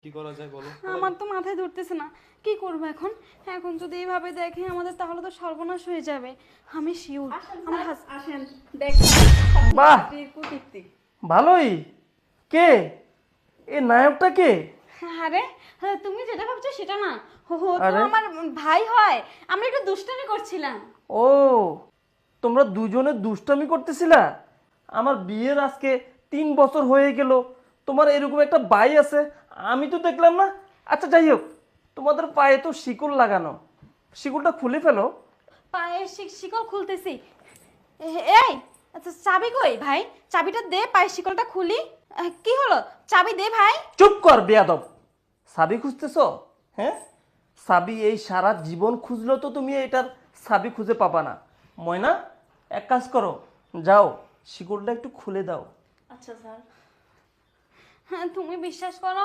কি করা যায় বলো? আমার তো মাথায় ধরতেছে না, কি করবো এখন। এখন যদি এইভাবে দেখে আমাদের, তাহলে তো সর্বনাশ হয়ে যাবে। আমি শিওর আমার আসেন দেখেন বাহ স্ত্রীর কুকীর্তি। ভালোই। কে এ নায়কটা কে? আরে তুমি যেটা ভাবছো সেটা না, ও তো আরে আমার ভাই হয়। আমরা একটু দুষ্টামি করছিলাম। ও, তোমরা দুজনে দুষ্টামি করতেছিলা? আমার বিয়ের আজকে 3 বছর হয়ে গেল, তোমার এরকম একটা ভাই আছে আমি তো দেখলাম না। আচ্ছা যাই হোক, তোমাদের পায়ে তো শিকল লাগানো, শিকলটা খুলে ফেলো। পায়ের শিকল খুলতেছি। এই আচ্ছা, চাবি কই ভাই? চাবিটা দে, পায়ের শিকলটা খুলি। কি হলো? চাবি দে ভাই। চুপ কর বেয়াদব। চাবি খুঁজতেছো? হ্যাঁ, চাবি এই সারা জীবন খুঁজলেও তো তুমি এটার চাবি খুঁজে পাবা না। ময়না, এক কাজ করো, যাও শিকলটা একটু খুলে দাও। আচ্ছা স্যার। হ্যাঁ, তুমি বিশ্বাস করো,